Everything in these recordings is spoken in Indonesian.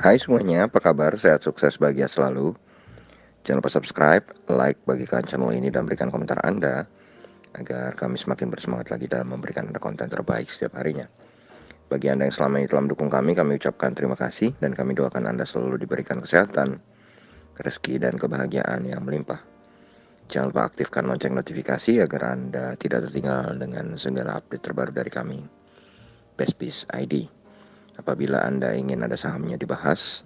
Hai semuanya, apa kabar? Sehat, sukses, bahagia selalu. Jangan lupa subscribe, like, bagikan channel ini dan berikan komentar Anda agar kami semakin bersemangat lagi dalam memberikan Anda konten terbaik setiap harinya. Bagi Anda yang selama ini telah mendukung kami ucapkan terima kasih dan kami doakan Anda selalu diberikan kesehatan, rezeki, dan kebahagiaan yang melimpah. Jangan lupa aktifkan lonceng notifikasi agar Anda tidak tertinggal dengan segala update terbaru dari kami, Bestbiz ID. Apabila Anda ingin ada sahamnya dibahas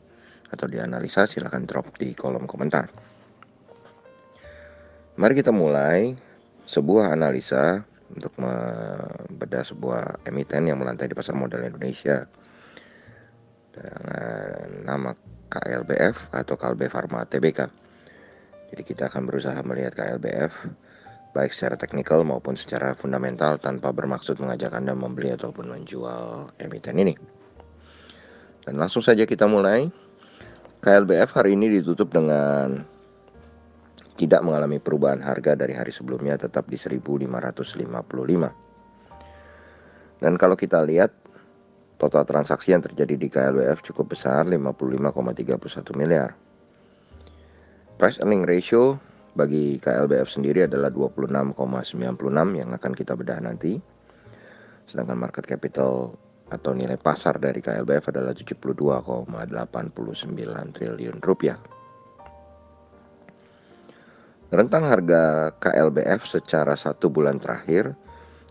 atau dianalisa, silahkan drop di kolom komentar. Mari kita mulai sebuah analisa untuk membedah sebuah emiten yang melantai di pasar modal Indonesia dengan nama KLBF atau Kalbe Farma Tbk. Jadi kita akan berusaha melihat KLBF baik secara teknikal maupun secara fundamental tanpa bermaksud mengajak Anda membeli ataupun menjual emiten ini. Dan langsung saja kita mulai. KLBF hari ini ditutup dengan tidak mengalami perubahan harga dari hari sebelumnya, tetap di 1.555. Dan kalau kita lihat total transaksi yang terjadi di KLBF cukup besar, 55,31 miliar. Price earning ratio bagi KLBF sendiri adalah 26,96 yang akan kita bedah nanti. Sedangkan market capital atau nilai pasar dari KLBF adalah 72,89 triliun rupiah. Rentang harga KLBF secara 1 bulan terakhir,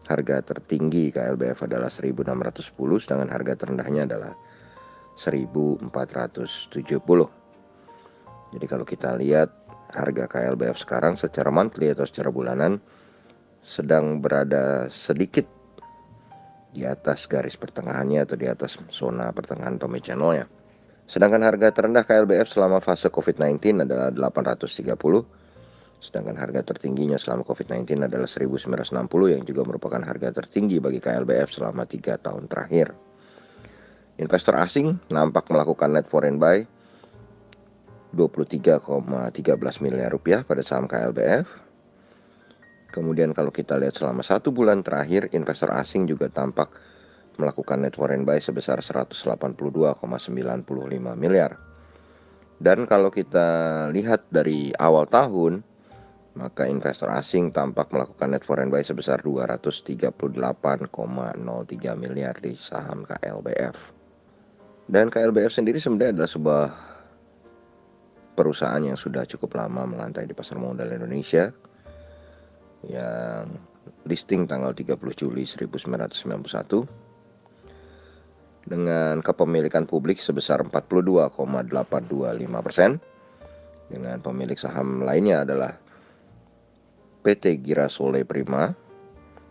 harga tertinggi KLBF adalah 1.610, sedangkan harga terendahnya adalah 1.470. Jadi kalau kita lihat harga KLBF sekarang secara monthly atau secara bulanan sedang berada sedikit di atas garis pertengahannya atau di atas zona pertengahan Tommy Channel-nya. Sedangkan harga terendah KLBF selama fase COVID-19 adalah 830. Sedangkan harga tertingginya selama COVID-19 adalah 1.960 yang juga merupakan harga tertinggi bagi KLBF selama 3 tahun terakhir. Investor asing nampak melakukan net foreign buy 23,13 miliar rupiah pada saham KLBF. Kemudian kalau kita lihat selama 1 bulan terakhir, investor asing juga tampak melakukan net foreign buy sebesar 182,95 miliar. Dan kalau kita lihat dari awal tahun, maka investor asing tampak melakukan net foreign buy sebesar 238,03 miliar di saham KLBF. Dan KLBF sendiri sebenarnya adalah sebuah perusahaan yang sudah cukup lama melantai di pasar modal Indonesia, yang listing tanggal 30 Juli 1991 dengan kepemilikan publik sebesar 42,825%. Dengan pemilik saham lainnya adalah PT Girasole Prima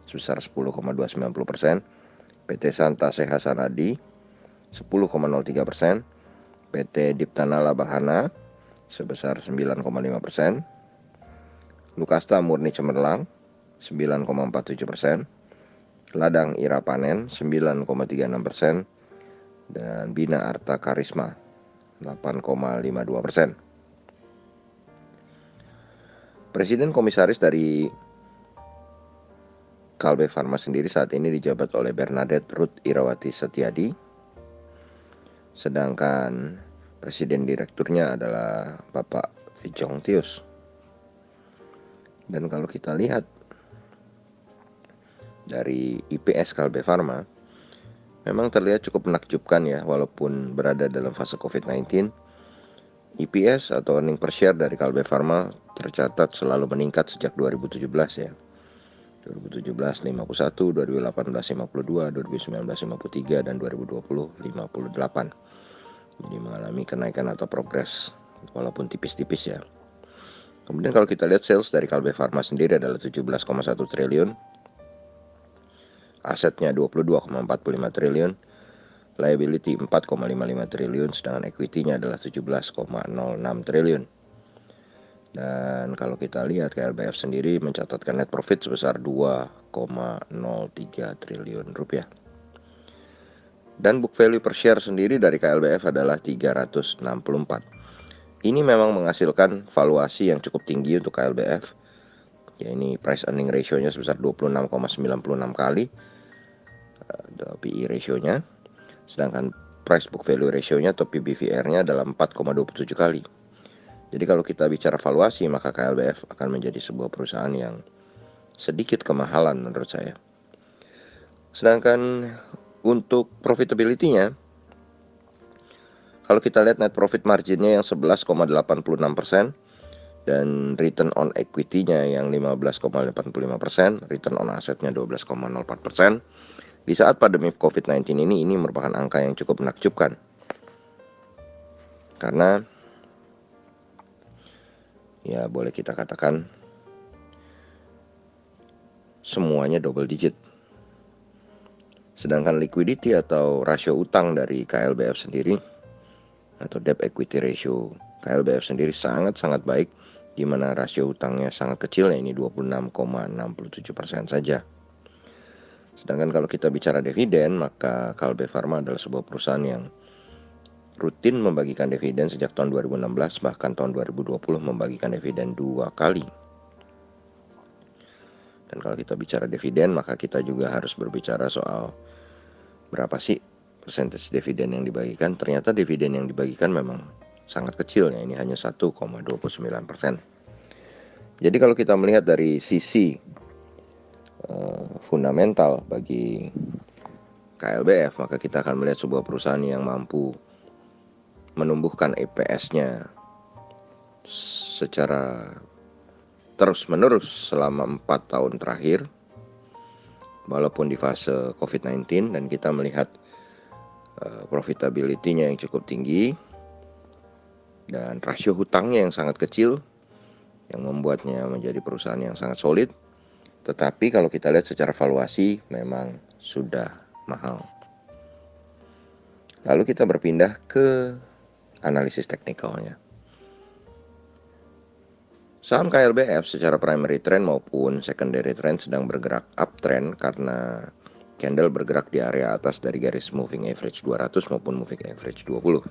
sebesar 10,290%, PT Santa Seha Sanadi 10,03%, PT Diptanala Bahana sebesar 9,5%, Lukasta Murni Cemerlang 9,47%, Ladang Ira Panen 9,36%, dan Bina Arta Karisma 8,52%. Presiden Komisaris dari Kalbe Farma sendiri saat ini dijabat oleh Bernadette Ruth Irawati Setiadi, sedangkan Presiden Direkturnya adalah Bapak Vijong Tius. Dan kalau kita lihat dari IPS Kalbe Farma, memang terlihat cukup menakjubkan ya, walaupun berada dalam fase COVID-19. EPS atau earning per share dari Kalbe Farma tercatat selalu meningkat sejak 2017 ya. 2017 51, 2018 52, 2019 53, dan 2020 58. Jadi mengalami kenaikan atau progres walaupun tipis-tipis ya. Kemudian kalau kita lihat sales dari Kalbe Farma sendiri adalah 17,1 triliun, asetnya 22,45 triliun, liability 4,55 triliun, sedangkan equity-nya adalah 17,06 triliun. Dan kalau kita lihat KLBF sendiri mencatatkan net profit sebesar 2,03 triliun rupiah. Dan book value per share sendiri dari KLBF adalah 364. Ini memang menghasilkan valuasi yang cukup tinggi untuk KLBF. Ya, ini price earning ratio-nya sebesar 26,96 kali PE ratio-nya. Sedangkan price book value ratio-nya atau PBVR-nya adalah 4,27 kali. Jadi kalau kita bicara valuasi, maka KLBF akan menjadi sebuah perusahaan yang sedikit kemahalan menurut saya. Sedangkan untuk profitability-nya, kalau kita lihat net profit margin-nya yang 11,86% dan return on equity-nya yang 15,85%, return on asset-nya 12,04%. Di saat pandemi COVID-19 ini merupakan angka yang cukup menakjubkan. Karena ya boleh kita katakan semuanya double digit. Sedangkan liquidity atau rasio utang dari KLBF sendiri atau debt equity ratio KLBF sendiri sangat-sangat baik, di mana rasio utangnya sangat kecil, ya ini 26,67% saja. Sedangkan kalau kita bicara dividen, maka Kalbe Farma adalah sebuah perusahaan yang rutin membagikan dividen sejak tahun 2016, bahkan tahun 2020 membagikan dividen 2 kali. Dan kalau kita bicara dividen, maka kita juga harus berbicara soal berapa sih persentage dividen yang dibagikan. Ternyata dividen yang dibagikan memang sangat kecil, ya ini hanya 1,29%. Jadi kalau kita melihat dari sisi fundamental bagi KLBF, maka kita akan melihat sebuah perusahaan yang mampu menumbuhkan EPS-nya secara terus-menerus selama 4 tahun terakhir, walaupun di fase COVID-19, dan kita melihat profitability-nya yang cukup tinggi dan rasio hutangnya yang sangat kecil, yang membuatnya menjadi perusahaan yang sangat solid. Tetapi kalau kita lihat secara valuasi memang sudah mahal. Lalu kita berpindah ke analisis teknikalnya. Saham KLBF secara primary trend maupun secondary trend sedang bergerak uptrend karena candle bergerak di area atas dari garis moving average 200 maupun moving average 20.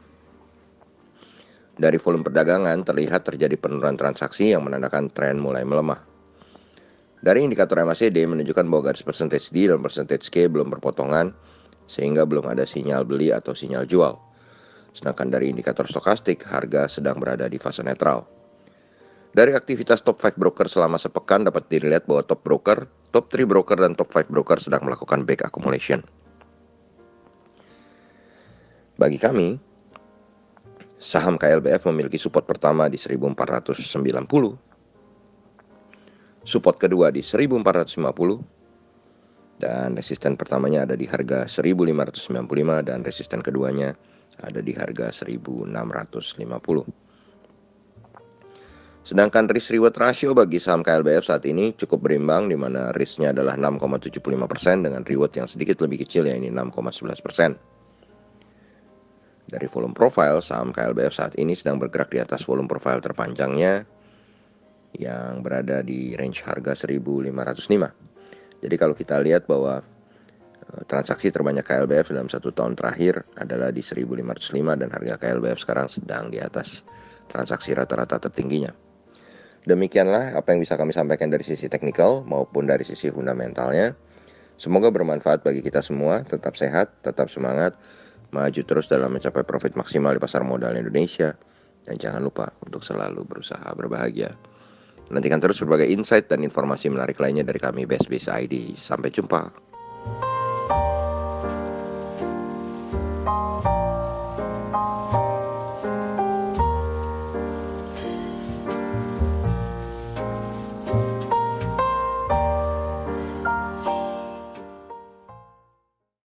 Dari volume perdagangan terlihat terjadi penurunan transaksi yang menandakan tren mulai melemah. Dari indikator MACD menunjukkan bahwa garis percentage D dan percentage K belum berpotongan, sehingga belum ada sinyal beli atau sinyal jual. Sedangkan dari indikator stokastik, harga sedang berada di fase netral. Dari aktivitas top 5 broker selama sepekan dapat dilihat bahwa top 3 broker dan top 5 broker sedang melakukan back accumulation. Bagi kami, saham KLBF memiliki support pertama di 1490, support kedua di 1450, dan resisten pertamanya ada di harga 1595 dan resisten keduanya ada di harga 1650. Sedangkan risk reward ratio bagi saham KLBF saat ini cukup berimbang, di mana risknya adalah 6,75% dengan reward yang sedikit lebih kecil, ya ini 6,11%. Dari volume profile, saham KLBF saat ini sedang bergerak di atas volume profile terpanjangnya yang berada di range harga 1505. Jadi kalau kita lihat bahwa transaksi terbanyak KLBF dalam 1 tahun terakhir adalah di 1505 dan harga KLBF sekarang sedang di atas transaksi rata-rata tertingginya. Demikianlah apa yang bisa kami sampaikan dari sisi teknikal maupun dari sisi fundamentalnya. Semoga bermanfaat bagi kita semua. Tetap sehat, tetap semangat, maju terus dalam mencapai profit maksimal di pasar modal Indonesia. Dan jangan lupa untuk selalu berusaha berbahagia. Nantikan terus berbagai insight dan informasi menarik lainnya dari kami BSBS ID. Sampai jumpa.